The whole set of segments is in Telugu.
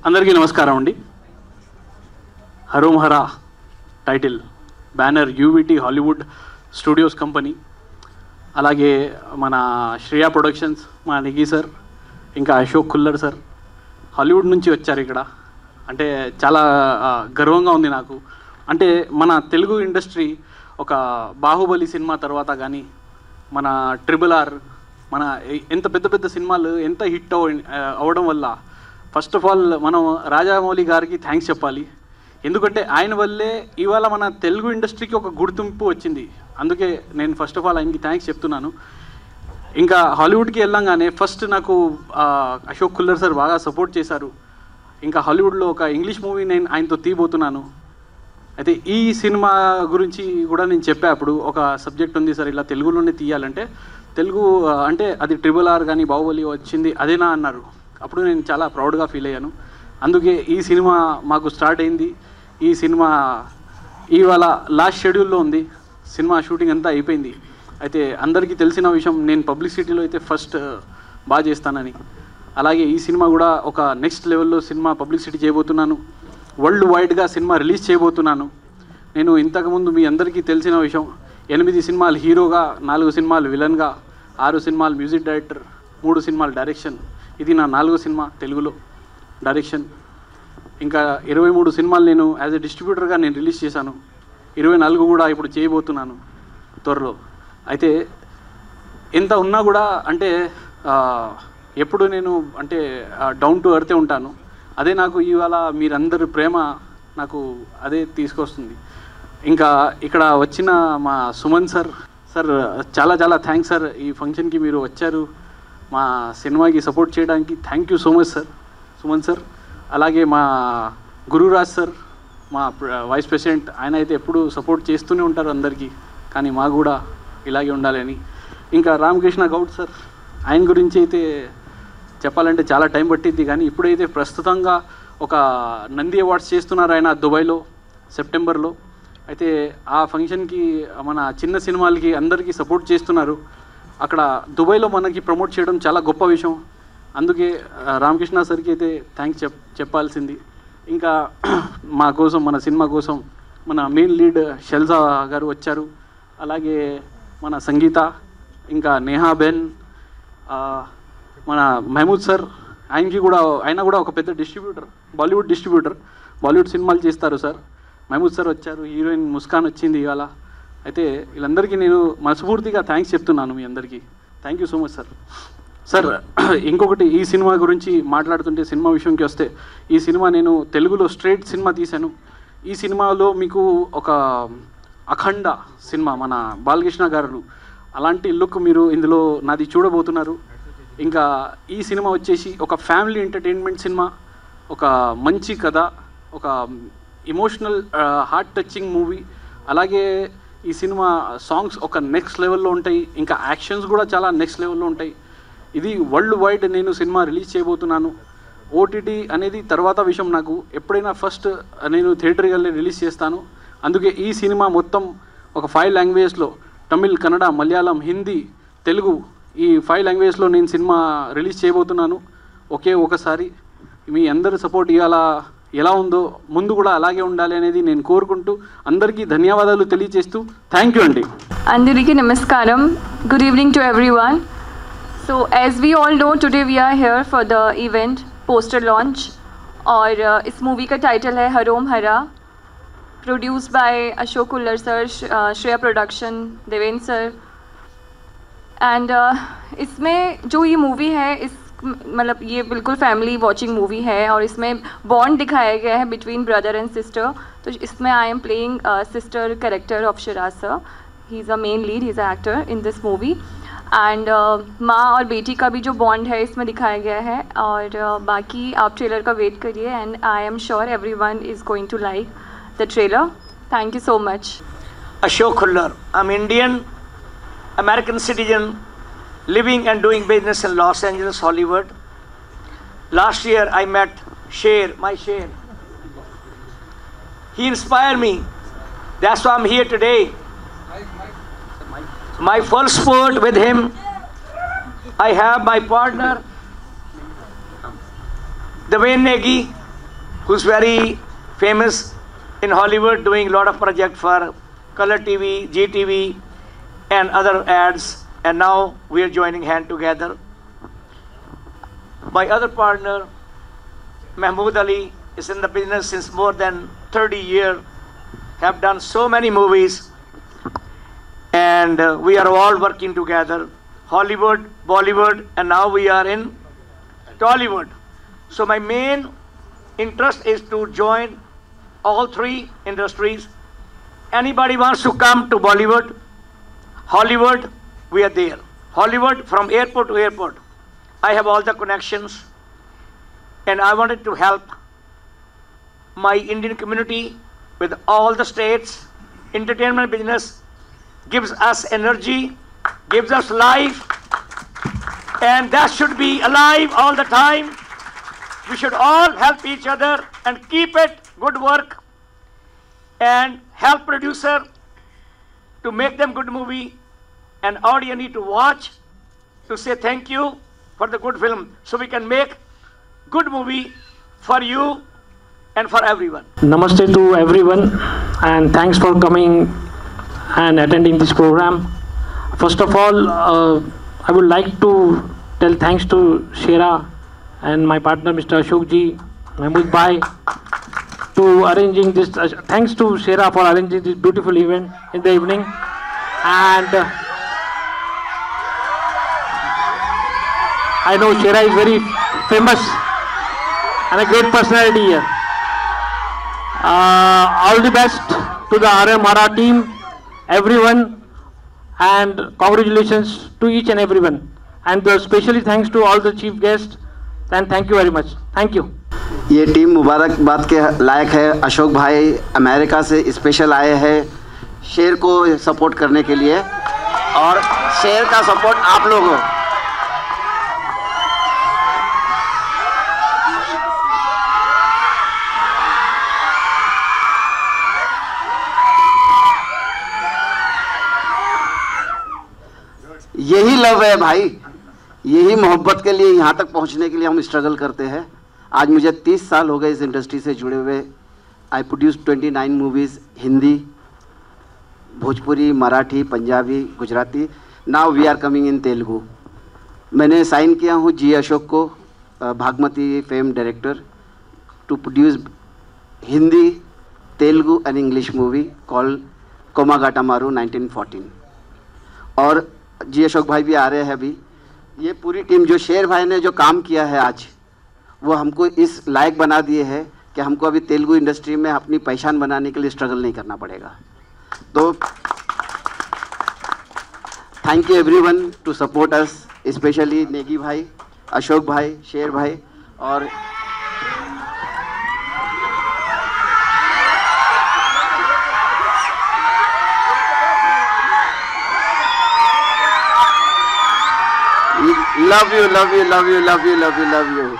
అందరికీ నమస్కారం అండి. హరోం హరా టైటిల్ బ్యానర్ యూవిటీ హాలీవుడ్ స్టూడియోస్ కంపెనీ, అలాగే మన శ్రేయా ప్రొడక్షన్స్, మా నిగి సార్, ఇంకా అశోక్ కుల్లర్ సార్ హాలీవుడ్ నుంచి వచ్చారు ఇక్కడ. అంటే చాలా గర్వంగా ఉంది నాకు. అంటే మన తెలుగు ఇండస్ట్రీ ఒక బాహుబలి సినిమా తర్వాత కానీ, మన RRR, మన ఎంత పెద్ద పెద్ద సినిమాలు ఎంత హిట్ అవ్వడం వల్ల ఫస్ట్ ఆఫ్ ఆల్ మనం రాజమౌళి గారికి థ్యాంక్స్ చెప్పాలి. ఎందుకంటే ఆయన వల్లే ఇవాళ మన తెలుగు ఇండస్ట్రీకి ఒక గుర్తింపు వచ్చింది. అందుకే నేను ఫస్ట్ ఆఫ్ ఆల్ ఆయనకి థ్యాంక్స్ చెప్తున్నాను. ఇంకా హాలీవుడ్కి వెళ్ళంగానే ఫస్ట్ నాకు అశోక్ కుల్లర్ సార్ బాగా సపోర్ట్ చేశారు. ఇంకా హాలీవుడ్లో ఒక ఇంగ్లీష్ మూవీ నేను ఆయనతో తీయబోతున్నాను. అయితే ఈ సినిమా గురించి కూడా నేను చెప్పేప్పుడు ఒక సబ్జెక్ట్ ఉంది సార్, ఇలా తెలుగులోనే తీయాలంటే, తెలుగు అంటే అది RRR కానీ బాహుబలి వచ్చింది అదేనా అన్నారు. అప్పుడు నేను చాలా ప్రౌడ్గా ఫీల్ అయ్యాను. అందుకే ఈ సినిమా మాకు స్టార్ట్ అయింది. ఈ సినిమా ఇవాళ లాస్ట్ షెడ్యూల్లో ఉంది. సినిమా షూటింగ్ అంతా అయిపోయింది. అయితే అందరికీ తెలిసిన విషయం, నేను పబ్లిసిటీలో అయితే ఫస్ట్ బాగా చేస్తానని. అలాగే ఈ సినిమా కూడా ఒక నెక్స్ట్ లెవెల్లో సినిమా పబ్లిసిటీ చేయబోతున్నాను. వరల్డ్ వైడ్గా సినిమా రిలీజ్ చేయబోతున్నాను. నేను ఇంతకుముందు మీ అందరికీ తెలిసిన విషయం, 8 సినిమాలు హీరోగా, 4 సినిమాలు విలన్గా, 6 సినిమాలు మ్యూజిక్ డైరెక్టర్, 3 సినిమాలు డైరెక్షన్. ఇది నా 4వ సినిమా తెలుగులో డైరెక్షన్. ఇంకా 23 సినిమాలు నేను యాజ్ ఎ డిస్ట్రిబ్యూటర్గా నేను రిలీజ్ చేశాను. 24 కూడా ఇప్పుడు చేయబోతున్నాను త్వరలో. అయితే ఎంత ఉన్నా కూడా అంటే ఎప్పుడు నేను అంటే డౌన్ టు ఎర్తే ఉంటాను. అదే నాకు ఇవాళ మీరందరి ప్రేమ నాకు అదే తీసుకొస్తుంది. ఇంకా ఇక్కడ వచ్చిన మా సుమన్ సార్ చాలా చాలా థ్యాంక్స్ సార్. ఈ ఫంక్షన్కి మీరు వచ్చారు, మా సినిమాకి సపోర్ట్ చేయడానికి. Thank you so much sir, Suman sir. అలాగే మా గురురాజ్ సార్, మా వైస్ ప్రెసిడెంట్, ఆయన అయితే ఎప్పుడు సపోర్ట్ చేస్తూనే ఉంటారు అందరికీ, కానీ మాకు కూడా ఇలాగే ఉండాలని. ఇంకా రామకృష్ణ గౌడ్ సార్, ఆయన గురించి అయితే చెప్పాలంటే చాలా టైం పట్టిద్ది, కానీ ఇప్పుడైతే ప్రస్తుతంగా ఒక నంది అవార్డ్స్ చేస్తున్నారు ఆయన దుబాయ్లో సెప్టెంబర్లో. అయితే ఆ ఫంక్షన్కి మన చిన్న సినిమాలకి అందరికీ సపోర్ట్ చేస్తున్నారు. అక్కడ దుబాయ్లో మనకి ప్రమోట్ చేయడం చాలా గొప్ప విషయం. అందుకే రామకృష్ణ సార్కి అయితే థ్యాంక్స్ చెప్పాల్సింది. ఇంకా మా కోసం, మన సినిమా కోసం మన మెయిన్ లీడ్ షెల్జా గారు వచ్చారు. అలాగే మన సంగీత, ఇంకా నేహా బెన్, మన మహమూద్ సార్, ఆయన కూడా ఒక పెద్ద డిస్ట్రిబ్యూటర్, బాలీవుడ్ సినిమాలు చేస్తారు సార్. మహమూద్ సార్ వచ్చారు, హీరోయిన్ ముస్కాన్ వచ్చింది ఇవాళ. అయితే వీళ్ళందరికీ నేను మనస్ఫూర్తిగా థ్యాంక్స్ చెప్తున్నాను మీ అందరికీ. Thank you so much sir. ఇంకొకటి, ఈ సినిమా గురించి మాట్లాడుతుంటే, సినిమా విషయంకి వస్తే, ఈ సినిమా నేను తెలుగులో స్ట్రేట్ సినిమా తీశాను. ఈ సినిమాలో మీకు ఒక అఖండ సినిమా, మన బాలకృష్ణ గారు అలాంటి లుక్ మీరు ఇందులో నాది చూడబోతున్నారు. ఇంకా ఈ సినిమా వచ్చేసి ఒక ఫ్యామిలీ ఎంటర్టైన్మెంట్ సినిమా, ఒక మంచి కథ, ఒక ఎమోషనల్ హార్ట్ టచింగ్ మూవీ. అలాగే ఈ సినిమా సాంగ్స్ ఒక నెక్స్ట్ లెవెల్లో ఉంటాయి. ఇంకా యాక్షన్స్ కూడా చాలా నెక్స్ట్ లెవెల్లో ఉంటాయి. ఇది వరల్డ్ వైడ్ నేను సినిమా రిలీజ్ చేయబోతున్నాను. OTT అనేది తర్వాత విషయం. నాకు ఎప్పుడైనా ఫస్ట్ నేను థియేటర్కి వెళ్ళి రిలీజ్ చేస్తాను. అందుకే ఈ సినిమా మొత్తం ఒక 5 లాంగ్వేజెస్లో, తమిళ్, కన్నడ, మలయాళం, హిందీ, తెలుగు, ఈ 5 లాంగ్వేజెస్లో నేను సినిమా రిలీజ్ చేయబోతున్నాను. ఒకసారి మీ అందరి సపోర్ట్ ఇవాళ ఎలా ఉందో ముందు కూడా అలాగే ఉండాలి అనేది నేను కోరుకుంటూ అందరికీ ధన్యవాదాలు తెలియజేస్తూ థ్యాంక్ యూ అండి. అందరికీ నమస్కారం. Good evening to everyone. So as we all know, today we are here for the event poster launch, और इस मूवी का टाइटल है Harom Hara, produced by Ashok Kullar sir, Shreya production, Devendra sir. And इसमें जो ये मूवी है, इस मतलब ये बिल्कुल फैमिली वॉचिंग मूवी है, और इसमें बॉन्ड दिखाया गया है बिटवीन ब्रदर एंड सिस्टर. तो इसमें I am playing sister character of Siraj sir. He is a main lead, he is a actor in this movie. And माँ और बेटी का भी जो बॉन्ड है इसमें दिखाया गया है. और बाकी आप ट्रेलर का वेट करिए, and I am sure everyone is going to like the trailer. Thank you so much. Ashok Kullar. I'm Indian American citizen, living and doing business in Los Angeles, Hollywood. Last year I met my Sher. He inspired me. That's why I'm here today. My full support with him. I have my partner, Devendra Negi, who's very famous in Hollywood, doing a lot of projects for Color TV, GTV, and other ads. And now we are joining hand together. My other partner, Mahmood Ali, is in the business since more than 30 years, have done so many movies, and we are all working together, Hollywood, Bollywood, and now we are in Tollywood. So my main interest is to join all three industries. Anybody wants to come to Bollywood, Hollywood, we are there. Hollywood, from airport to airport. I have all the connections, and I wanted to help my Indian community with all the states. Entertainment business gives us energy, gives us life, and that should be alive all the time. We should all help each other and keep it good work, and help producer to make them good movie, and audience need to watch to say thank you for the good film, so we can make good movie for you and for everyone. Namaste to everyone, and thanks for coming and attending this program. First of all, I would like to tell thanks to Shera and my partner Mr. Ashok ji, Mahmood Bhai, to arranging this. Thanks to Shera for arranging this beautiful event in the evening. And I know Shera is very famous and a great personality here. All the best to the RM Hara team, everyone, and congratulations to each and everyone. And especially thanks to all the chief guests, and thank you very much. Thank you. ये टीम मुबारकबाद के लायक है। अशोक भाई अमेरिका से स्पेशल आए हैं शेर को सपोर्ट करने के लिए, और शेर का सपोर्ट आप लोगों। यही लव है भाई, यही मोहब्बत के लिए यहाँ तक पहुँचने के लिए हम स्ट्रगल करते हैं। आज मुझे 30 साल हो गए इस इंडस्ट्री से जुड़े हुए। I produce 29 movies, Hindi, Bhojpuri, Marathi, Punjabi, Gujarati. Now we are coming in Telugu. मैंने साइन किया हूँ जी अशोक को, Bhagamathi fame director, to produce Hindi, Telugu and English movie call Komagata Maru 1914। और जी अशोक भाई भी आ रहे हैं अभी। ये पूरी टीम जो शेर भाई ने जो काम किया है आज, वो हमको इस लायक बना दिए है कि हमको अभी तेलुगु इंडस्ट्री में अपनी पहचान बनाने के लिए स्ट्रगल नहीं करना पड़ेगा। तो thank you everyone to support us, specially Negi भाई, अशोक भाई, शेर भाई, और love you love you love you love you love you love you.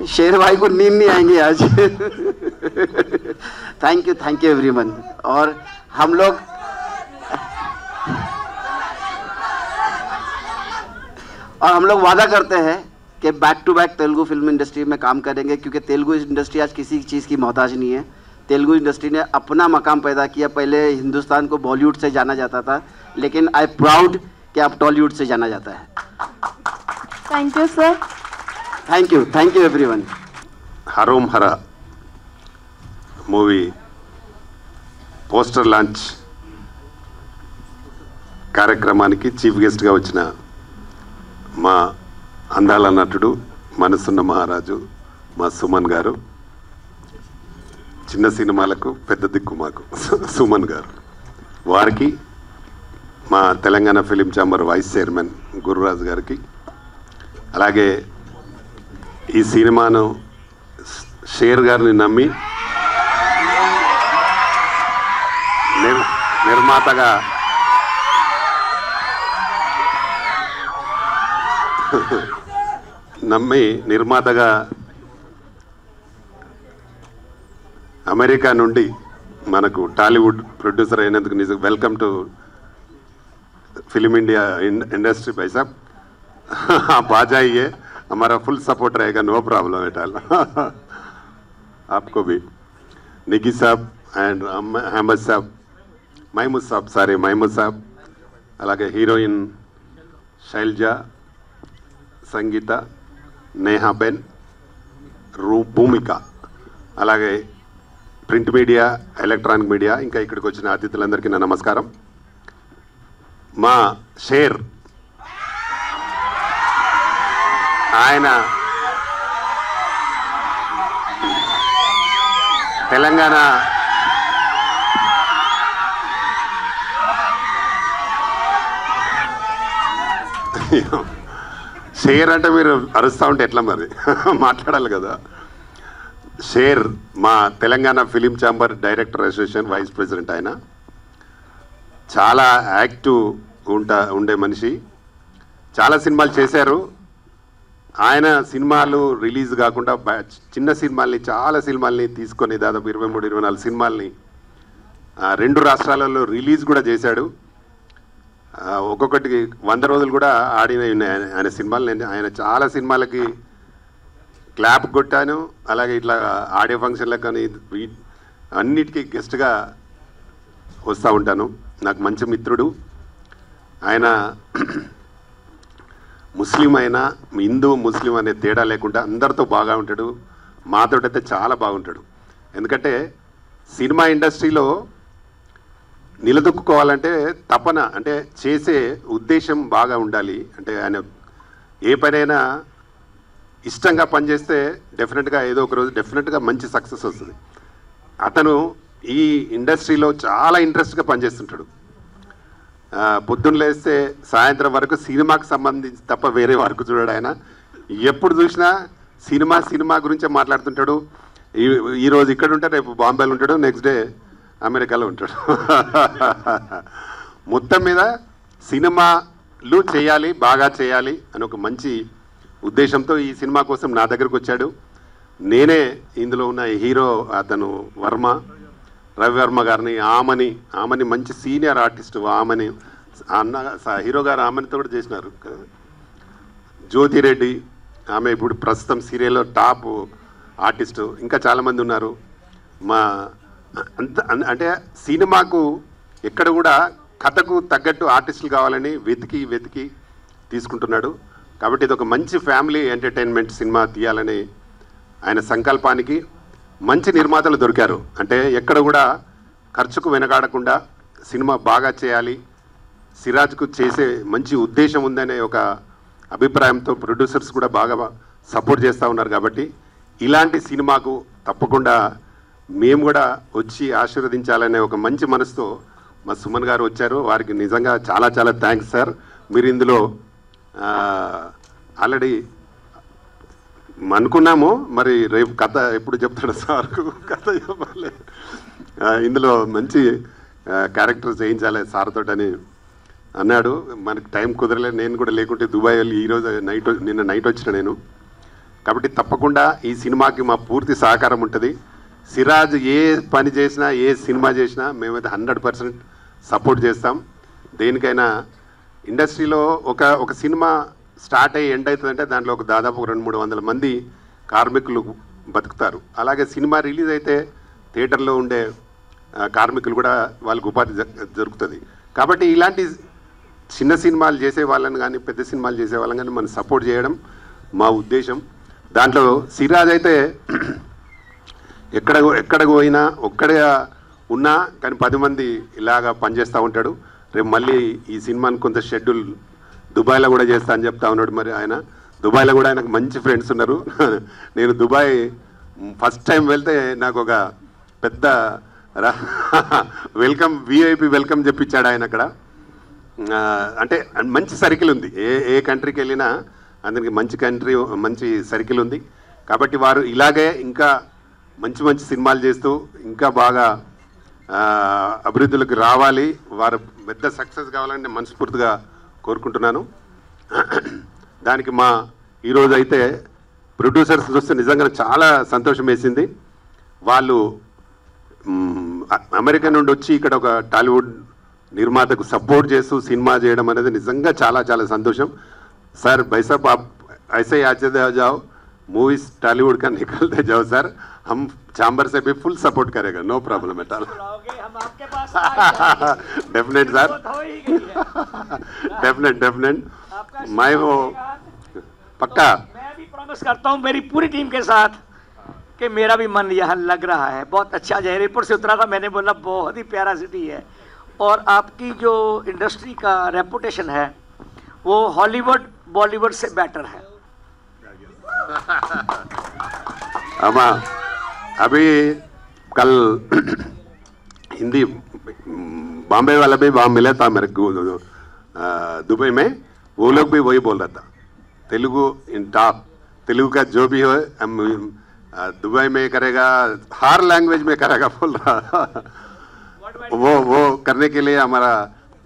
Sher भाई को नींद नहीं आएंगी आज। Thank you everyone. और हम लोग वादा करते हैं कि back to back Telugu film industry में काम करेंगे, क्योंकि तेलुगु इंडस्ट्री आज किसी चीज़ की मोहताज नहीं है। तेलुगु इंडस्ट्री ने अपना मकाम पैदा किया। पहले हिंदुस्तान को बॉलीवुड से जाना जाता था, लेकिन आई प्राउड कि अब टॉलीवुड से जाना जाता है। Thank you sir. Thank you everyone. Harom Hara movie poster launch కార్యక్రమానికి చీఫ్ గెస్ట్గా వచ్చిన మా అందాల నటుడు, మనసున్న మహారాజు మా సుమన్ గారు, చిన్న సినిమాలకు పెద్ద దిక్కు మాకు సుమన్ గారు, వారికి మా Telangana film chamber vice chairman Gururaju గారికి, అలాగే ఈ సినిమాను షేర్ గారిని నమ్మి నిర్మాతగా అమెరికా నుండి మనకు టాలీవుడ్ ప్రొడ్యూసర్ అయినందుకు నిజంగా welcome to film India industry भाई साहब। बाजा ही है हमारा फुल सपोर्ट रहेगा, नो प्रॉब्लम एट ऑल। आपको भी निकी साहब एंड अहमद साहब, महमूद साहब, सारे महमूद साहब, అలాగే హీరోయిన్ శైలజ, సంగీత, నేహా బెన్, భూమిక, అలాగే ప్రింట్ మీడియా, ఎలక్ట్రానిక్ మీడియా, ఇంకా ఇక్కడికి వచ్చిన అతిథులందరికీ నా నమస్కారం. మా షేర్ ఆయన తెలంగాణ షేర్ అంటే మీరు అరుస్తూ ఉంటే ఎట్లా మరి మాట్లాడాలి కదా. షేర్ మా Telangana film chamber director association vice president. ఆయన చాలా యాక్టివ్ ఉండే మనిషి, చాలా సినిమాలు చేశారు. ఆయన సినిమాలు రిలీజ్ కాకుండా చిన్న సినిమాల్ని, చాలా సినిమాల్ని తీసుకొని దాదాపు 23-24 సినిమాల్ని 2 రాష్ట్రాలలో రిలీజ్ కూడా చేశాడు. ఒక్కొక్కటికి 100 రోజులు కూడా ఆడినవి ఉన్నాయి ఆయన సినిమాలు. ఆయన చాలా సినిమాలకి క్లాప్ కొట్టాను, అలాగే ఇట్లా ఆడియో ఫంక్షన్లకు కానీ అన్నిటికీ గెస్ట్గా వస్తూ ఉంటాను. నాకు మంచి మిత్రుడు ఆయన. ముస్లిం అయినా, హిందూ ముస్లిం అనే తేడా లేకుండా అందరితో బాగా ఉంటాడు. మాతోటైతే చాలా బాగుంటాడు. ఎందుకంటే సినిమా ఇండస్ట్రీలో నిలదొక్కుకోవాలంటే తపన, అంటే చేసే ఉద్దేశం బాగా ఉండాలి. అంటే ఆయన ఏ పనైనా ఇష్టంగా పనిచేస్తే డెఫినెట్గా ఏదో ఒక రోజు డెఫినెట్గా మంచి సక్సెస్ వస్తుంది. అతను ఈ ఇండస్ట్రీలో చాలా ఇంట్రెస్ట్గా పనిచేస్తుంటాడు. పొద్దున్న లేస్తే సాయంత్రం వరకు సినిమాకి సంబంధించి తప్ప వేరే వరకు చూడాడు. ఆయన ఎప్పుడు చూసినా సినిమా గురించే మాట్లాడుతుంటాడు. ఈరోజు ఇక్కడ ఉంటాడు, రేపు బాంబేలో ఉంటాడు, నెక్స్ట్ డే అమెరికాలో ఉంటాడు. మొత్తం మీద సినిమాలు చేయాలి, బాగా చేయాలి అని ఒక మంచి ఉద్దేశంతో ఈ సినిమా కోసం నా దగ్గరకు వచ్చాడు. నేనే ఇందులో ఉన్న హీరో అతను రవివర్మ గారిని, ఆమని మంచి సీనియర్ ఆర్టిస్ట్. ఆమని అన్న హీరో గారు ఆమనితో కూడా చేసినారు. జ్యోతిరెడ్డి, ఆమె ఇప్పుడు ప్రస్తుతం సీరియల్లో టాప్ ఆర్టిస్టు. ఇంకా చాలామంది ఉన్నారు. అంటే సినిమాకు ఎక్కడ కూడా కథకు తగ్గట్టు ఆర్టిస్టులు కావాలని వెతికి తీసుకుంటున్నాడు. కాబట్టి ఇది ఒక మంచి ఫ్యామిలీ ఎంటర్టైన్మెంట్ సినిమా తీయాలని ఆయన సంకల్పానికి మంచి నిర్మాతలు దొరికారు. అంటే ఎక్కడ కూడా ఖర్చుకు వెనకాడకుండా సినిమా బాగా చేయాలి, సిరాజ్కు చేసే మంచి ఉద్దేశం ఉందనే ఒక అభిప్రాయంతో ప్రొడ్యూసర్స్ కూడా బాగా సపోర్ట్ చేస్తూ ఉన్నారు. కాబట్టి ఇలాంటి సినిమాకు తప్పకుండా మేము కూడా వచ్చి ఆశీర్వదించాలనే ఒక మంచి మనసుతో మా సుమన్ గారు వచ్చారు. వారికి నిజంగా చాలా చాలా థ్యాంక్స్ సార్. మీరు ఇందులో ఆల్రెడీ అనుకున్నాము, మరి రేపు కథ ఎప్పుడు చెప్తాడు సార్కు, కథ చెప్పాలి. ఇందులో మంచి క్యారెక్టర్ చేయించాలి సార్తో అని అన్నాడు. మనకి టైం కుదరలేదు. నేను కూడా లేకుంటే దుబాయ్ వెళ్ళి నిన్న నైట్ వచ్చిన నేను. కాబట్టి తప్పకుండా ఈ సినిమాకి మా పూర్తి సహకారం ఉంటుంది. సిరాజ్ ఏ పని చేసినా, ఏ సినిమా చేసినా మేమైతే 100% సపోర్ట్ చేస్తాం. దేనికైనా ఇండస్ట్రీలో ఒక సినిమా స్టార్ట్ అయ్యి ఎండ్ అవుతుందంటే దాంట్లో ఒక దాదాపు 200-300 మంది కార్మికులు బతుకుతారు. అలాగే సినిమా రిలీజ్ అయితే థియేటర్లో ఉండే కార్మికులు కూడా వాళ్ళకు ఉపాధి దొరుకుతుంది. కాబట్టి ఇలాంటి చిన్న సినిమాలు చేసే వాళ్ళని కానీ, పెద్ద సినిమాలు చేసే వాళ్ళని కానీ మనం సపోర్ట్ చేయడం మా ఉద్దేశం. దాంట్లో సిరాజ్ అయితే ఎక్కడికి పోయినా ఒక్కడే ఉన్నా కానీ 10 మంది ఇలాగా పనిచేస్తూ ఉంటాడు. రేపు మళ్ళీ ఈ సినిమాని కొంత షెడ్యూల్ దుబాయ్లో కూడా చేస్తా అని చెప్తా ఉన్నాడు. మరి ఆయన దుబాయ్లో కూడా ఆయనకు మంచి ఫ్రెండ్స్ ఉన్నారు. నేను దుబాయ్ ఫస్ట్ టైం వెళ్తే నాకు ఒక పెద్ద వెల్కమ్, విఐపి వెల్కమ్ చెప్పించాడు ఆయన అక్కడ. అంటే మంచి సర్కిల్ ఉంది. ఏ కంట్రీకి వెళ్ళినా అందరికి మంచి సర్కిల్ ఉంది. కాబట్టి వారు ఇలాగే ఇంకా మంచి సినిమాలు చేస్తూ ఇంకా బాగా అభివృద్ధిలోకి రావాలి, వారు పెద్ద సక్సెస్ కావాలని నేను మనస్ఫూర్తిగా కోరుకుంటున్నాను. దానికి ఈరోజు అయితే ప్రొడ్యూసర్స్ చూస్తే నిజంగా చాలా సంతోషం వేసింది. వాళ్ళు అమెరికా నుండి వచ్చి ఇక్కడ ఒక టాలీవుడ్ నిర్మాతకు సపోర్ట్ చేస్తూ సినిమా చేయడం అనేది నిజంగా చాలా చాలా సంతోషం. సార్ भाई साहब आप ऐसे ही आते जाओ, मूवीज टॉलीवुड का निकलते जाओ सर, हम चैम्बर से भी फुल सपोर्ट करेगा, नो प्रॉब्लम एट ऑल। हम आपके पास डेफिनेट सर, डेफिनेट मैं वो पक्का मैं भी प्रॉमिस करता हूँ मेरी पूरी टीम के साथ कि मेरा भी मन यहाँ लग रहा है। बहुत अच्छा जहरीपुर से उतरा था, मैंने बोला बहुत ही प्यारा सिटी है, और आपकी जो इंडस्ट्री का रेपुटेशन है वो हॉलीवुड बॉलीवुड से बेटर है। अमा अभी कल हिंदी बॉम्बे वाला भी वहाँ मिला था मेरे को दुबई में, वो लोग भी वही बोल रहा था, तेलुगु इन टॉप, तेलुगु का जो भी हो हम दुबई में करेगा, हर लैंग्वेज में करेगा बोल रहा। वो करने के लिए हमारा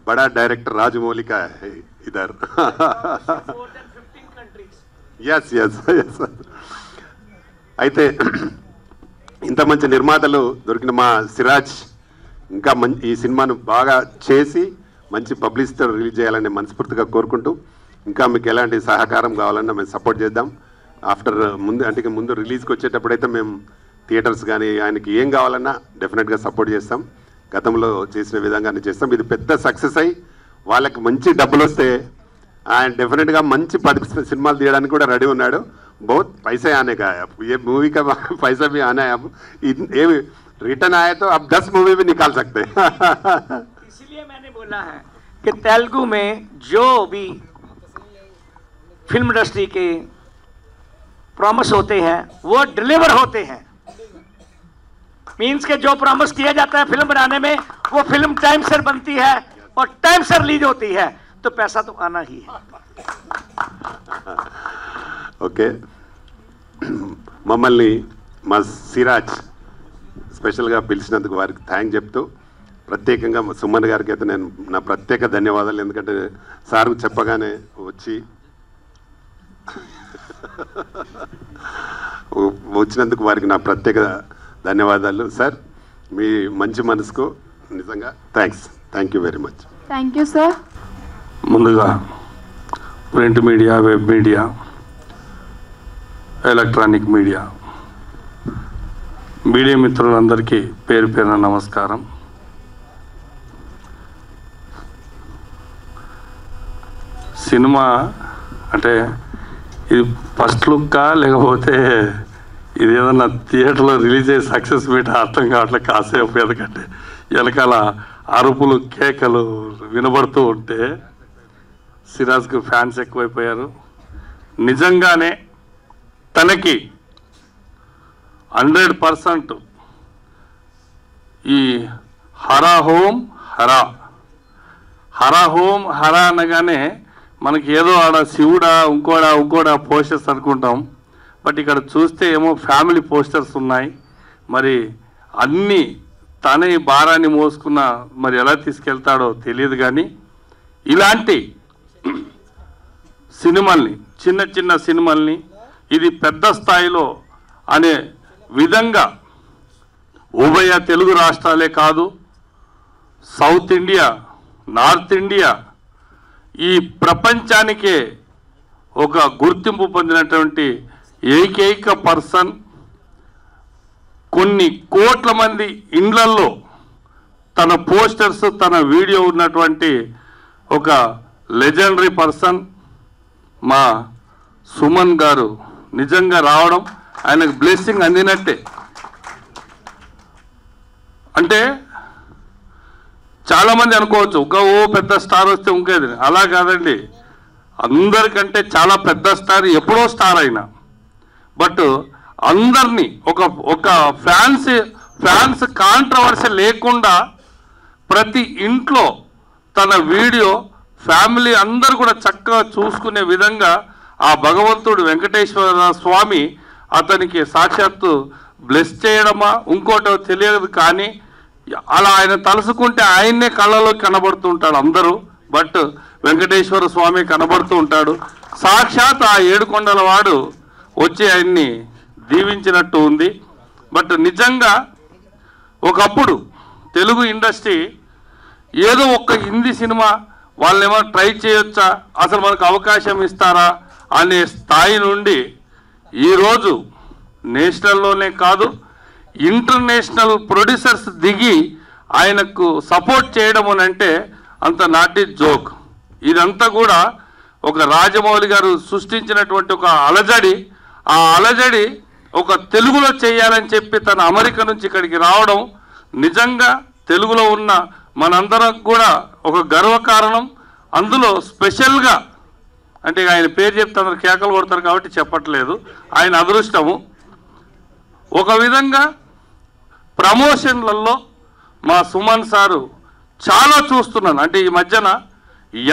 बड़ा डायरेक्टर राजमौली का है इधर। यस यस यस అయితే ఇంత మంచి నిర్మాతలు దొరికిన మా సిరాజ్ ఇంకా ఈ సినిమాను బాగా చేసి మంచి పబ్లిసిటీతో రిలీజ్ చేయాలని మనస్ఫూర్తిగా కోరుకుంటూ, ఇంకా మీకు ఎలాంటి సహకారం కావాలన్నా మేము సపోర్ట్ చేద్దాం. ఆఫ్టర్ ముందు రిలీజ్కి వచ్చేటప్పుడైతే మేము థియేటర్స్ కానీ ఆయనకి ఏం కావాలన్నా డెఫినెట్గా సపోర్ట్ చేస్తాం. గతంలో చేసిన విధంగానే చేస్తాం. ఇది పెద్ద సక్సెస్ అయ్యి వాళ్ళకి మంచి డబ్బులు వస్తే ఆయన డెఫినెట్గా మంచి 10 సినిమాలు తీయడానికి కూడా రెడీ ఉన్నాడు. बहुत पैसे आने का है, अब ये मूवी का पैसा भी आना है, अब ये रिटर्न आए तो अब 10 मूवी भी निकाल सकते हैं। इसलिए मैंने बोला है कि तेलुगु में जो भी फिल्म इंडस्ट्री के प्रॉमिस होते हैं वो डिलीवर होते हैं। मीन्स के जो प्रॉमिस किया जाता है फिल्म बनाने में वो फिल्म टाइम से बनती है और टाइम से रिलीज होती है, तो पैसा तो आना ही है। ఓకే, మమ్మల్ని మా సిరాజ్ స్పెషల్గా పిలిచినందుకు వారికి థ్యాంక్ చెప్తూ, ప్రత్యేకంగా సుమన్ గారికి అయితే నేను నా ప్రత్యేక ధన్యవాదాలు. ఎందుకంటే సార్ చెప్పగానే వచ్చినందుకు వారికి నా ప్రత్యేక ధన్యవాదాలు. సార్ మీ మంచి మనసుకు నిజంగా thank you very much. Thank you sir. ముందుగా print media, web media, electronic media మిత్రులందరికీ పేరు పేరున నమస్కారం. సినిమా అంటే ఇది ఫస్ట్ లుక్కా లేకపోతే ఇది ఏదన్నా థియేటర్లో రిలీజ్ అయ్యి సక్సెస్ మీట్ అర్థం కావట్లేదు కాసేపు, ఎందుకంటే వెనకాల అరుపులు కేకలు వినబడుతూ ఉంటే సిరాజ్కి ఫ్యాన్స్ ఎక్కువైపోయారు. నిజంగానే తనకి 100% ఈ హరా హోమ్ హరా అనగానే మనకి ఏదో ఆడ శివుడా ఇంకోడా పోస్టర్స్ అనుకుంటాం. బట్ ఇక్కడ చూస్తే ఏమో ఫ్యామిలీ పోస్టర్స్ ఉన్నాయి. మరి అన్నీ తనే భారాన్ని మోసుకున్న మరి ఎలా తీసుకెళ్తాడో తెలియదు. కానీ ఇలాంటి సినిమాల్ని, చిన్న సినిమాల్ని ఇది పెద్ద స్థాయిలో అనే విధంగా ఉభయ తెలుగు రాష్ట్రాలే కాదు, సౌత్ ఇండియా, నార్త్ ఇండియా, ఈ ప్రపంచానికే ఒక గుర్తింపు పొందినటువంటి ఏకైక పర్సన్, కొన్ని కోట్ల మంది ఇండ్లల్లో తన పోస్టర్స్ తన వీడియో ఉన్నటువంటి ఒక లెజెండరీ పర్సన్ మా సుమన్ గారు నిజంగా రావడం ఆయనకు బ్లెస్సింగ్ అందినట్టే. అంటే చాలామంది అనుకోవచ్చు ఓ పెద్ద స్టార్ వస్తే ఇంకేది, అలా కాదండి. అందరికంటే చాలా పెద్ద స్టార్ ఎప్పుడో స్టార్ అయినా, బట్ అందరినీ ఒక ఫ్యాన్స్ కాంట్రవర్సీ లేకుండా ప్రతి ఇంట్లో తన వీడియో ఫ్యామిలీ అందరూ కూడా చక్కగా చూసుకునే విధంగా ఆ భగవంతుడు వెంకటేశ్వర స్వామి అతనికి సాక్షాత్తు బ్లెస్ చేయడమా ఇంకోటో తెలియదు. కానీ అలా ఆయన తలుసుకుంటే ఆయన్నే కళ్ళలో కనబడుతూ ఉంటాడు అందరూ. బట్ వెంకటేశ్వర స్వామి కనబడుతూ ఉంటాడు. సాక్షాత్ ఆ 7 కొండల వాడు వచ్చి ఆయన్ని దీవించినట్టు ఉంది. బట్ నిజంగా ఒకప్పుడు తెలుగు ఇండస్ట్రీ ఏదో ఒక్క హిందీ సినిమా వాళ్ళేమో ట్రై చేయొచ్చా, అసలు మనకు అవకాశం ఇస్తారా అనే స్థాయి నుండి ఈరోజు నేషనల్లోనే కాదు ఇంటర్నేషనల్ ప్రొడ్యూసర్స్ దిగి ఆయనకు సపోర్ట్ చేయడం అని అంటే అంత నాట్ ఈజ్ జోక్. ఇదంతా కూడా ఒక రాజమౌళి గారు సృష్టించినటువంటి ఒక అలజడి. ఆ అలజడి ఒక తెలుగులో చేయాలని చెప్పి తన అమెరికా నుంచి ఇక్కడికి రావడం నిజంగా తెలుగులో ఉన్న మనందరం కూడా ఒక గర్వకారణం. అందులో స్పెషల్గా అంటే ఆయన పేరు చెప్తే అందరు కేకలు కొడతారు కాబట్టి చెప్పట్లేదు, ఆయన అదృష్టము. ఒక విధంగా ప్రమోషన్లలో మా సుమన్ సారు చాలా చూస్తున్నాను. అంటే ఈ మధ్యన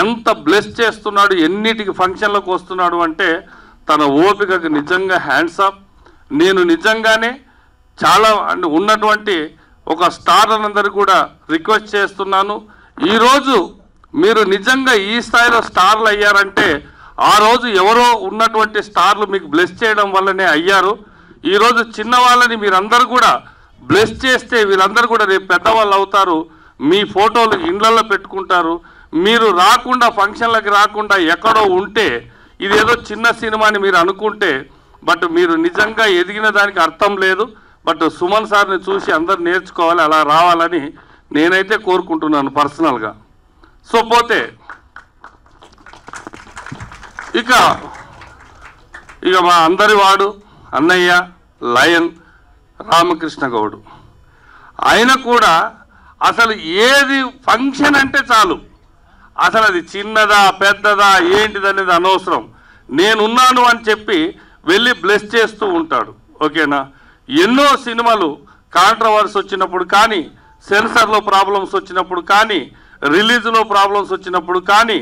ఎంత బ్లెస్ చేస్తున్నాడు, ఎన్నిటికి ఫంక్షన్లకు వస్తున్నాడు అంటే తన ఓపికకు నిజంగా హ్యాండ్స్ అప్. నేను నిజంగానే చాలా ఉన్నటువంటి ఒక స్టార్లందరూ కూడా రిక్వెస్ట్ చేస్తున్నాను, ఈరోజు మీరు నిజంగా ఈ స్థాయిలో స్టార్లు అయ్యారంటే ఆ రోజు ఎవరో ఉన్నటువంటి స్టార్లు మీకు బ్లెస్ చేయడం వల్లనే అయ్యారు. ఈరోజు చిన్నవాళ్ళని మీరందరూ కూడా బ్లెస్ చేస్తే వీళ్ళందరూ కూడా రేపు పెద్దవాళ్ళు అవుతారు. మీ ఫోటోలు ఇండ్లలో పెట్టుకుంటారు. మీరు రాకుండా ఫంక్షన్లకి రాకుండా ఎక్కడో ఉంటే ఇదేదో చిన్న సినిమా అని మీరు అనుకుంటే బట్ మీరు నిజంగా ఎదిగిన దానికి అర్థం లేదు. బట్ సుమన్ సార్ని చూసి అందరు నేర్చుకోవాలి, అలా రావాలని నేనైతే కోరుకుంటున్నాను పర్సనల్గా. సో పోతే ఇక మా అందరి వాడు అన్నయ్య లయన్ రామకృష్ణ గౌడ్, ఆయన కూడా అసలు ఏది ఫంక్షన్ అంటే చాలు, అసలు అది చిన్నదా పెద్దదా ఏంటిదనేది అనవసరం, నేనున్నాను అని చెప్పి వెళ్ళి బ్లెస్ చేస్తూ ఉంటాడు. ఓకేనా? ఎన్నో సినిమాలు కాంట్రవర్సీ వచ్చినప్పుడు కానీ, సెన్సర్లో ప్రాబ్లమ్స్ వచ్చినప్పుడు కానీ, రిలీజ్లో ప్రాబ్లమ్స్ వచ్చినప్పుడు కానీ,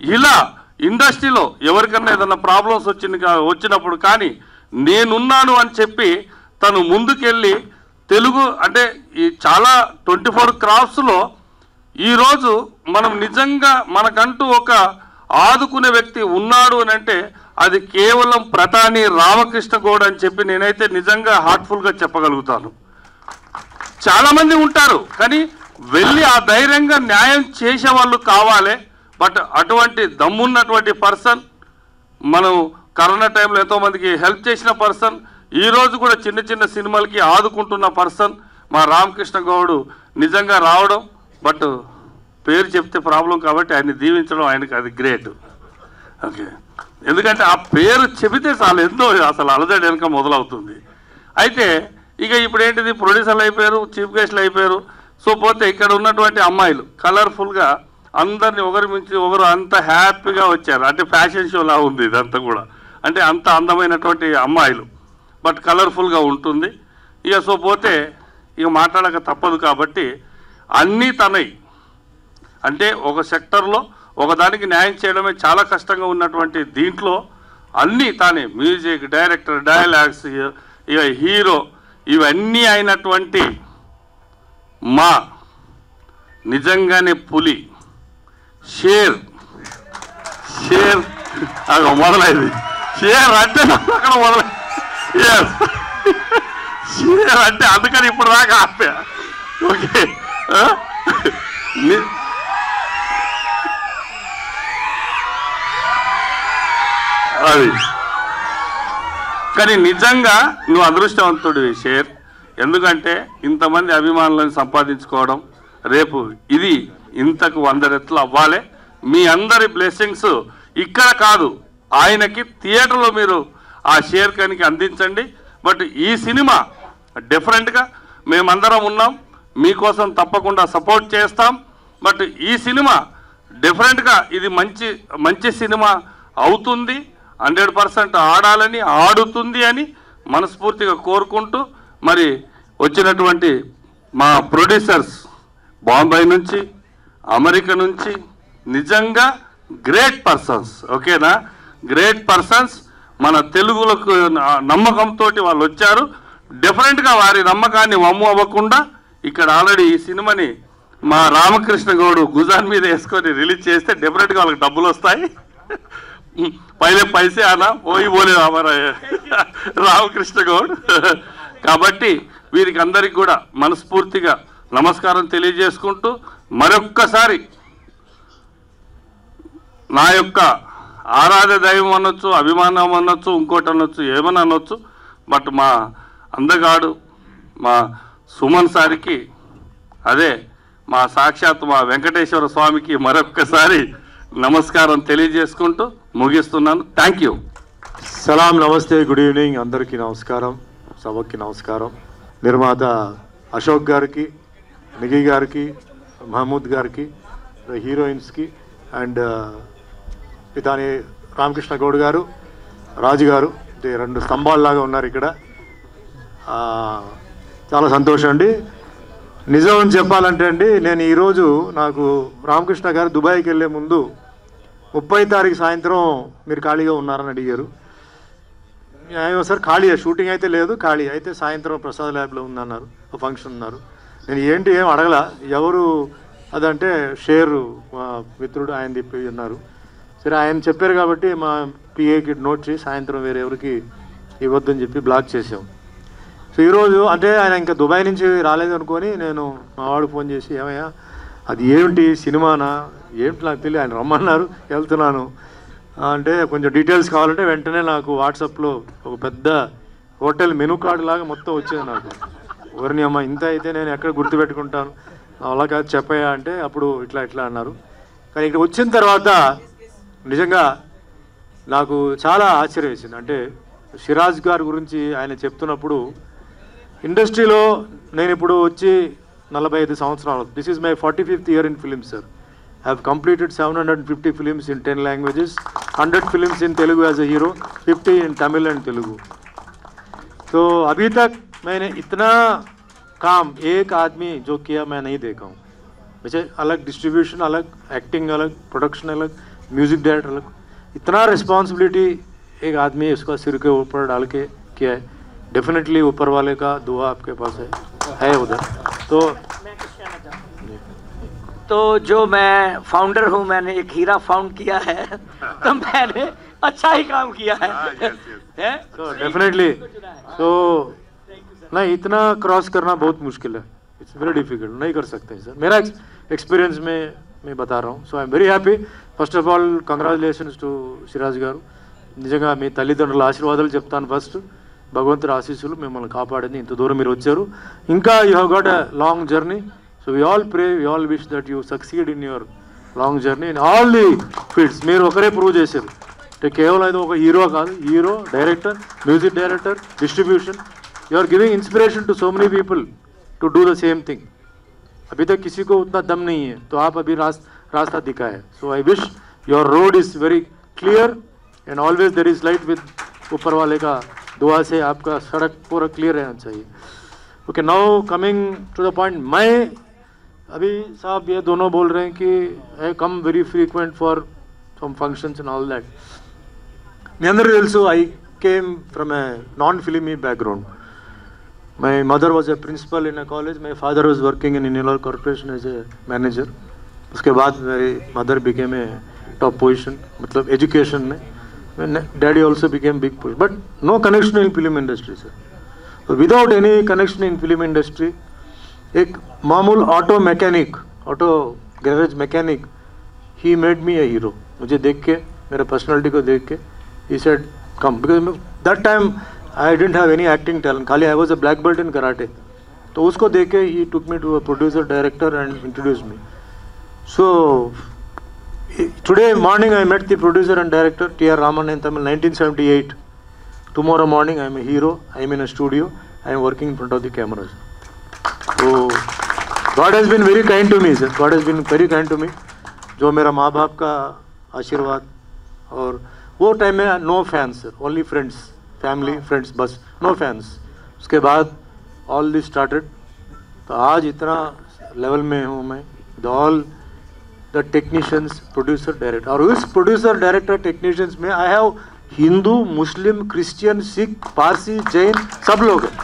ఇలా ఇండస్ట్రీలో ఎవరికన్నా ఏదన్నా ప్రాబ్లమ్స్ వచ్చినప్పుడు కానీ నేనున్నాను అని చెప్పి తను ముందుకెళ్ళి తెలుగు అంటే ఈ చాలా 24 క్రాఫ్ట్స్లో ఈరోజు మనం నిజంగా మనకంటూ ఒక ఆదుకునే వ్యక్తి ఉన్నాడు అని అంటే అది కేవలం ప్రతాని రామకృష్ణ గౌడ్ అని చెప్పి నేనైతే నిజంగా హార్ట్ఫుల్గా చెప్పగలుగుతాను. చాలామంది ఉంటారు కానీ వెళ్ళి ఆ ధైర్యంగా న్యాయం చేసే వాళ్ళు కావాలి. బట్ అటువంటి దమ్మున్నటువంటి పర్సన్, మనం కరోనా టైంలో ఎంతోమందికి హెల్ప్ చేసిన పర్సన్, ఈరోజు కూడా చిన్న చిన్న సినిమాలకి ఆదుకుంటున్న పర్సన్ మా రామకృష్ణ గౌడ్ నిజంగా రావడం. బట్ పేరు చెప్తే ప్రాబ్లం కాబట్టి ఆయన్ని దీవించడం ఆయనకి అది గ్రేట్. ఓకే, ఎందుకంటే ఆ పేరు చెబితే చాలు ఎంతో అసలు అలజడి వెనక మొదలవుతుంది. అయితే ఇక ఇప్పుడు ఏంటిది, ప్రొడ్యూసర్లు అయిపోయారు, చీఫ్ గెస్ట్లు అయిపోయారు. సో పోతే ఇక్కడ ఉన్నటువంటి అమ్మాయిలు కలర్ఫుల్గా అందరినీ ఒకరి మించి ఒకరు అంత హ్యాపీగా వచ్చారు. అంటే ఫ్యాషన్ షోలా ఉంది ఇదంతా కూడా, అంటే అంత అందమైనటువంటి అమ్మాయిలు, బట్ కలర్ఫుల్గా ఉంటుంది. ఇక సో పోతే ఇక మాట్లాడక తప్పదు కాబట్టి అన్నీ తనై, అంటే ఒక సెక్టర్లో ఒకదానికి న్యాయం చేయడమే చాలా కష్టంగా ఉన్నటువంటి దీంట్లో అన్నీ తానే, మ్యూజిక్ డైరెక్టర్, డైలాగ్స్, ఇక హీరో, ఇవన్నీ అయినటువంటి మా నిజంగానే పులి షేర్ మొదలైంది. షేర్ అంటే అక్కడ మొదలైంది. షేర్ అంటే అందుకని ఇప్పుడు దాకా ఆపా. ఓకే, అది కానీ నిజంగా నువ్వు అదృష్టవంతుడివి షేర్. ఎందుకంటే ఇంతమంది అభిమానులను సంపాదించుకోవడం రేపు ఇది ఇంతకు 100 రెట్లు అవ్వాలి. మీ అందరి బ్లెస్సింగ్స్ ఇక్కడ కాదు, ఆయనకి థియేటర్లో మీరు ఆ షేర్ కనికి అందించండి. బట్ ఈ సినిమా డిఫరెంట్గా మేమందరం ఉన్నాం, మీకోసం తప్పకుండా సపోర్ట్ చేస్తాం. బట్ ఈ సినిమా డిఫరెంట్గా ఇది మంచి సినిమా అవుతుంది, 100% ఆడాలని, ఆడుతుంది అని మనస్ఫూర్తిగా కోరుకుంటూ, మరి వచ్చినటువంటి మా ప్రొడ్యూసర్స్ బాంబే నుంచి, అమెరికా నుంచి నిజంగా గ్రేట్ పర్సన్స్. ఓకేనా? గ్రేట్ పర్సన్స్ మన తెలుగులకు నమ్మకంతో వాళ్ళు వచ్చారు. డిఫరెంట్గా వారి నమ్మకాన్ని వమ్ము అవ్వకుండా ఇక్కడ ఆల్రెడీ ఈ సినిమాని మా రామకృష్ణ గౌడ్ గుజాన్ మీద వేసుకొని రిలీజ్ చేస్తే డెఫినెట్గా వాళ్ళకి డబ్బులు వస్తాయి. పైలే పైసే అనా పోయి పోలే రామకృష్ణ గౌడ్. కాబట్టి వీరికి అందరికి కూడా మనస్ఫూర్తిగా నమస్కారం తెలియజేసుకుంటూ మరొక్కసారి నా యొక్క ఆరాధ్య దైవం అనొచ్చు, అభిమానం అనొచ్చు, ఇంకోటి అనొచ్చు, ఏమని అనొచ్చు. బట్ మా అందగాడు మా సుమన్ సార్కి, అదే మా సాక్షాత్ మా వెంకటేశ్వర స్వామికి మరొక్కసారి నమస్కారం తెలియజేసుకుంటూ ముగిస్తున్నాను. Thank you. సలాం, నమస్తే, గుడ్ ఈవినింగ్, అందరికీ నమస్కారం, సభకి నమస్కారం. నిర్మాత అశోక్ గారికి, నిగి గారికి, మహమూద్ గారికి, హీరోయిన్స్కి అండ్ పితాని రామకృష్ణ గౌడ్ గారు, రాజు గారు, రెండు స్తంభాల్లాగా ఉన్నారు ఇక్కడ. చాలా సంతోషం అండి. నిజం చెప్పాలంటే అండి, నేను ఈరోజు నాకు రామకృష్ణ గారు దుబాయ్కి వెళ్ళే ముందు 30 తారీఖు సాయంత్రం మీరు ఖాళీగా ఉన్నారని అడిగారు. ఏమో సార్ ఖాళీ, షూటింగ్ అయితే లేదు, ఖాళీ అయితే సాయంత్రం ప్రసాద్ ల్యాబ్లో ఉందన్నారు, ఒక ఫంక్షన్ ఉన్నారు. నేను ఏంటి ఏం అడగల, ఎవరు అదంటే షేర్ మా మిత్రుడు ఆయన చెప్పి ఉన్నారు. సరే ఆయన చెప్పారు కాబట్టి మా పిఏకి నోట్ చేసి సాయంత్రం వేరే ఎవరికి ఇవ్వద్దని చెప్పి బ్లాక్ చేసాం. సో ఈరోజు అంటే ఆయన ఇంకా దుబాయ్ నుంచి రాలేదు అనుకొని నేను మా వాడు ఫోన్ చేసి, ఏమయ్యా అది ఏమిటి సినిమానా ఏమిటి నాకు తెలియదు, ఆయన రమ్మన్నారు వెళ్తున్నాను అంటే కొంచెం డీటెయిల్స్ కావాలంటే వెంటనే నాకు వాట్సాప్లో ఒక పెద్ద హోటల్ మెనూ కార్డు లాగా మొత్తం వచ్చేది నాకు. ఎవరిని అమ్మ ఇంత అయితే నేను ఎక్కడ గుర్తుపెట్టుకుంటాను, అలా కాదు చెప్పయ్యా అంటే అప్పుడు ఇట్లా ఇట్లా అన్నారు. కానీ ఇక్కడ వచ్చిన తర్వాత నిజంగా నాకు చాలా ఆశ్చర్యం వేసింది. అంటే సిరాజ్ గారి గురించి ఆయన చెప్తున్నప్పుడు, ఇండస్ట్రీలో నేను ఇప్పుడు వచ్చి 45 సంవత్సరాలు, this is my 45th year in film sir. I have completed 750 films in 10 languages, 100 films in Telugu as a hero, 50 in Tamil and Telugu. तो अभी तक मैंने इतना काम एक आदमी जो किया मैं नहीं देखा हूँ. वैसे अलग डिस्ट्रीब्यूशन अलग, एक्टिंग अलग, प्रोडक्शन अलग, म्यूजिक डायरेक्टर अलग, इतना रिस्पॉन्सिबिलिटी एक आदमी उसका सिर के ऊपर डाल के किया है. डेफिनेटली ऊपर वाले का दुआ आपके पास है उधर. तो जो मैं फाउंडर हूँ, मैंने एक हीरा फाउंड किया है तो मैंने अच्छा ही काम किया है. So definitely, so नहीं इतना क्रॉस करना बहुत मुश्किल है, इट्स वेरी डिफिकल्ट, नहीं कर सकते सर. मेरा एक्सपीरियंस में मैं बता रहा हूँ. So I'm very happy. First of all congratulations to Siraj గారు. నిజంగా మీ తల్లిదండ్రుల ఆశీర్వాదాలు చెప్తాను. ఫస్ట్ భగవంతుడి ఆశీస్సులు మిమ్మల్ని కాపాడింది, ఇంత దూరం మీరు వచ్చారు. ఇంకా you have got a long journey. So we all pray, we all wish that you succeed in your long journey in all the fields. మీరు ఒకరే ప్రూవ్ చేశారు అంటే కేవలం ఇది ఒక హీరో కాదు, hero, director, music director, distribution, you are giving inspiration to so many people to do the same thing. अभी तक किसी को उतना दम नहीं है, तो आप अभी रास्ता दिखाए. So I wish your road is very clear and always there is light with ऊपर वाले का दुआ से आपका सड़क पूरा क्लियर रहना चाहिए. Okay, now coming to the point. मैं अभी साहब ये दोनों बोल रहे हैं कि I come very frequent for some functions and all that. మీ అందరికీ తెలుసు, I came from a non filmy background. My mother was a principal in a college. My father was working in Innova Corporation as a manager. उसके बाद मेरी mother became a top position, मतलब education में. Daddy also became big position, but no connection in film industry sir. So without any connection in film industry, एक मामूल auto mechanic, auto garage mechanic, he made me a hero. मुझे देख के, मेरा पर्सनालिटी को देख के, he said come, because that time I didn't have any acting talent, खाली I was a black belt in karate. तो उसको देख के he took me to a producer director and introduced me. So today morning I met the producer and director T.R. Raman in Tamil, 1978. Tomorrow morning I am a hero, I am in a studio, I am working in front of the cameras. So God has been very kind to me sir, God has been very kind to me. जो मेरा माँ बाप का आशीर्वाद, और वो टाइम में no fans sir, only friends, family friends, बस नो फैंस. उसके बाद ऑल दिस स्टार्टेड. तो आज इतना लेवल में हूँ मैं, the all the technicians, producer, director. और उस प्रोड्यूसर, डायरेक्टर, टेक्नीशियंस में I have Hindu, Muslim, Christian, Sikh, Parsi, Jain, सब लोग हैं.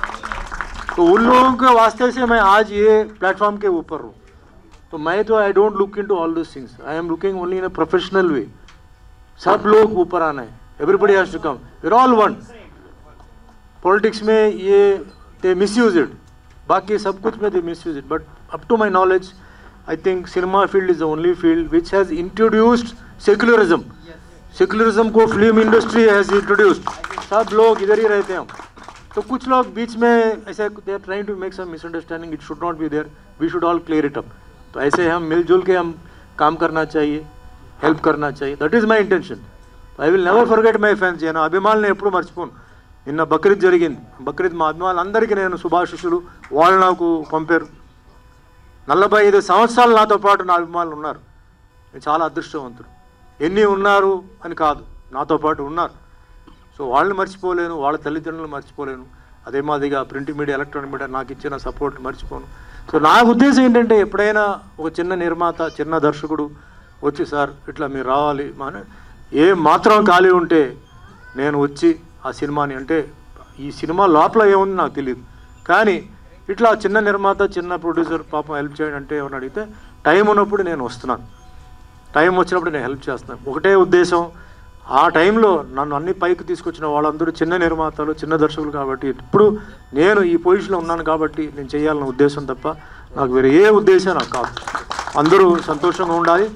तो उन लोगों के वास्ते से मैं आज ये प्लेटफॉर्म के ऊपर हूँ. तो मैं तो I don't look into all this things, I am looking only in a professional way. सब लोग ऊपर आना है, everybody has to come, we are all one. Politics में ये दे मिसयूज इट, बाकी सब कुछ में they misuse it, but up to my knowledge I think cinema field is the only field which has introduced secularism. Secularism को फिल्म इंडस्ट्री हैज़ इंट्रोड्यूस्ड, सब लोग इधर ही रहते हैं। तो कुछ लोग बीच में ऐसे they are trying to make some misunderstanding, it should not be there, we should all clear it up. तो ऐसे हम मिलजुल के हम काम करना चाहिए, हेल्प करना चाहिए, that is my intention. I will never forget my fans. నేను అభిమానులను ఎప్పుడు మర్చిపోను. నిన్న బక్రీద్ జరిగింది, బక్రీద్ మా అభిమానులందరికీ నేను శుభాశిషులు వాళ్ళు నాకు పంపారు. 45 సంవత్సరాలు నాతో పాటు నా అభిమానులు ఉన్నారు. నేను చాలా అదృష్టవంతుడు. ఎన్ని ఉన్నారు అని కాదు, నాతో పాటు ఉన్నారు. సో వాళ్ళని మర్చిపోలేను, వాళ్ళ తల్లిదండ్రులను మర్చిపోలేను. అదే మాదిరిగా ప్రింట్ మీడియా, ఎలక్ట్రానిక్ మీడియా నాకు ఇచ్చిన సపోర్ట్ మర్చిపోను. సో నా ఉద్దేశం ఏంటంటే ఎప్పుడైనా ఒక చిన్న నిర్మాత, చిన్న దర్శకుడు వచ్చి సార్ ఇట్లా మీరు రావాలి మన ఏ మాత్రం ఖాళీ ఉంటే నేను వచ్చి ఆ సినిమాని, అంటే ఈ సినిమా లోపల ఏముంది నాకు తెలియదు, కానీ ఇట్లా చిన్న నిర్మాత, చిన్న ప్రొడ్యూసర్ పాపం హెల్ప్ చేయండి అంటే ఎవరిని అడిగితే టైం ఉన్నప్పుడు నేను వస్తున్నాను, టైం వచ్చినప్పుడు నేను హెల్ప్ చేస్తున్నాను. ఒకటే ఉద్దేశం, ఆ టైంలో నన్ను అన్ని పైకి తీసుకొచ్చిన వాళ్ళందరూ చిన్న నిర్మాతలు, చిన్న దర్శకులు కాబట్టి ఇప్పుడు నేను ఈ పొజిషన్లో ఉన్నాను కాబట్టి నేను చేయాలన్న ఉద్దేశం తప్ప నాకు వేరే ఏ ఉద్దేశం నాకు కాదు. అందరూ సంతోషంగా ఉండాలి,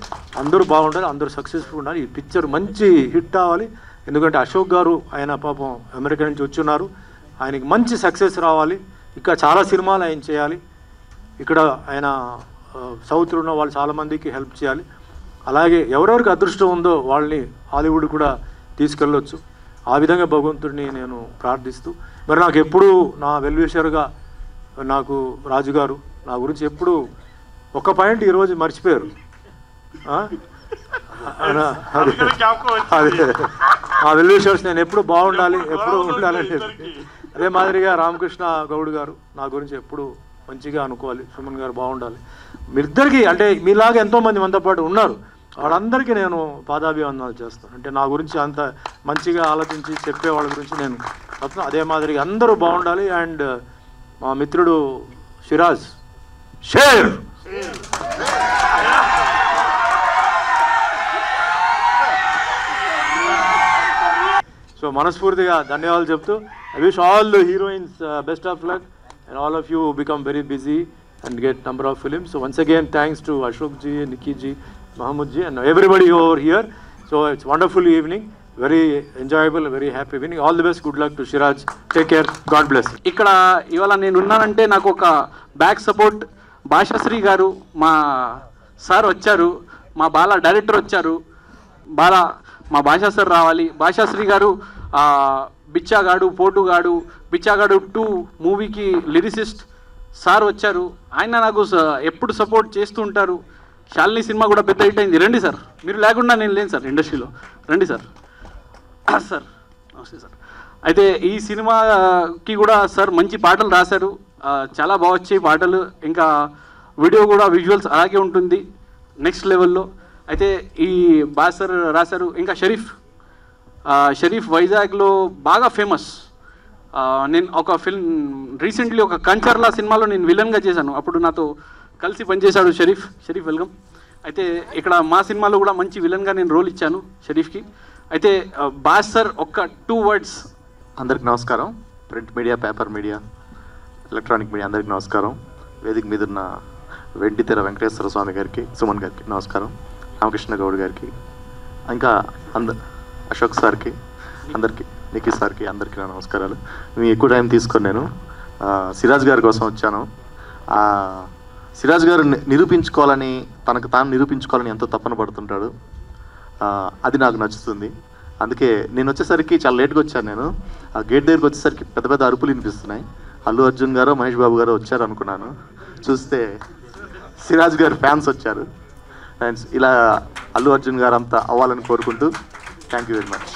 అందరూ బాగుండాలి, అందరూ సక్సెస్ఫుల్ ఉండాలి, ఈ పిక్చర్ మంచి హిట్ అవ్వాలి. ఎందుకంటే అశోక్ గారు ఆయన పాపం అమెరికా నుంచి వచ్చున్నారు, ఆయనకి మంచి సక్సెస్ రావాలి. ఇక్కడ చాలా సినిమాలు ఆయన చేయాలి. ఇక్కడ ఆయన సౌత్లో ఉన్న వాళ్ళు చాలామందికి హెల్ప్ చేయాలి. అలాగే ఎవరెవరికి అదృష్టం ఉందో వాళ్ళని హాలీవుడ్ కూడా తీసుకెళ్ళొచ్చు. ఆ విధంగా భగవంతుడిని నేను ప్రార్థిస్తూ, మరి నాకు ఎప్పుడూ నా వెల్విషర్గా నాకు రాజుగారు నా గురించి ఎప్పుడు ఒక పాయింట్ ఈరోజు మర్చిపోయారు. అదే ఆ వెల్విషర్స్ నేను ఎప్పుడు బాగుండాలి, ఎప్పుడు ఉండాలని చెప్పి. అదే మాదిరిగా రామకృష్ణ గౌడ్ గారు నా గురించి ఎప్పుడు మంచిగా అనుకోవాలి, సుమన్ గారు బాగుండాలి. మీరిద్దరికీ అంటే మీలాగా ఎంతోమంది మనతో పాటు ఉన్నారు, వాళ్ళందరికీ నేను పాదాభివందనాలు చేస్తాను. అంటే నా గురించి అంత మంచిగా ఆలోచించి చెప్పే వాళ్ళ గురించి నేను చెప్తాను. అదే మాదిరిగా అందరూ బాగుండాలి. అండ్ మా మిత్రుడు సిరాజ్ షేర్ సో మనస్ఫూర్తిగా ధన్యవాదాలు చెప్తూ I wish all the heroines best of luck and all of you become very busy and get number of films. So once again thanks to Ashok ji, Nikki ji, Mahmood ji and everybody over here. So it's wonderful evening, very enjoyable, very happy evening. All the best, good luck to Shiraj. Take care, God bless. ఇక్కడ ఇవాళ నేను ఉన్నానంటే నాకు ఒక బ్యాక్ సపోర్ట్ భాషాశ్రీ గారు, మా సార్ వచ్చారు, మా బాల డైరెక్టర్ వచ్చారు. మా భాషా సార్ రావాలి. భాషాశ్రీ గారు బిచ్చాగాడు, పోటుగాడు, బిచ్చాగాడు 2 మూవీకి లిరిసిస్ట్ సార్ వచ్చారు. ఆయన నాకు ఎప్పుడు సపోర్ట్ చేస్తూ ఉంటారు. శాలిని సినిమా కూడా పెద్ద హిట్ అయింది. రండి సార్, మీరు లేకుండా నేను లేను సార్ ఇండస్ట్రీలో. రండి సార్. సార్ నమస్తే సార్. అయితే ఈ సినిమాకి కూడా సార్ మంచి పాటలు రాశారు, చాలా బాగా వచ్చాయి పాటలు. ఇంకా వీడియో కూడా విజువల్స్ అలాగే ఉంటుంది నెక్స్ట్ లెవెల్లో. అయితే ఈ బాగా సార్ రాశారు. ఇంకా షరీఫ్ వైజాగ్లో బాగా ఫేమస్. నేను ఒక ఫిల్మ్ రీసెంట్లీ ఒక కంచర్లా సినిమాలో నేను విలన్గా చేశాను. అప్పుడు నాతో కలిసి పనిచేశాడు షరీఫ్. వెల్కమ్. అయితే ఇక్కడ మా సినిమాలో కూడా మంచి విలన్గా నేను రోల్ ఇచ్చాను షరీఫ్కి. అయితే బాస్ సార్ ఒక్క 2 words. అందరికి నమస్కారం. Print media, paper media, electronic media అందరికి నమస్కారం. వేదిక మీద ఉన్న వెండితెర వెంకటేశ్వర స్వామి గారికి, సుమన్ గారికి నమస్కారం, రామకృష్ణ గౌడ్ గారికి, ఇంకా అశోక్ సార్కి, అందరికీ, నిఖి సార్కి, అందరికీ నా నమస్కారాలు. మీ ఎక్కువ టైం తీసుకొని నేను సిరాజ్ గారి కోసం వచ్చాను. సిరాజ్ గారు నిరూపించుకోవాలని, తనకు తాను నిరూపించుకోవాలని ఎంతో తపన పడుతుంటాడు. అది నాకు నచ్చుతుంది. అందుకే నేను వచ్చేసరికి చాలా లేట్గా వచ్చాను. నేను ఆ గేట్ దగ్గరికి వచ్చేసరికి పెద్ద పెద్ద అరుపులు వినిపిస్తున్నాయి. అల్లు అర్జున్ గారు, మహేష్ బాబు గారు వచ్చారు అనుకున్నాను. చూస్తే సిరాజ్ గారు ఫ్యాన్స్ వచ్చారు. ఇలా అల్లు అర్జున్ గారు అంతా అవ్వాలని కోరుకుంటూ థ్యాంక్ యూ వెరీ మచ్.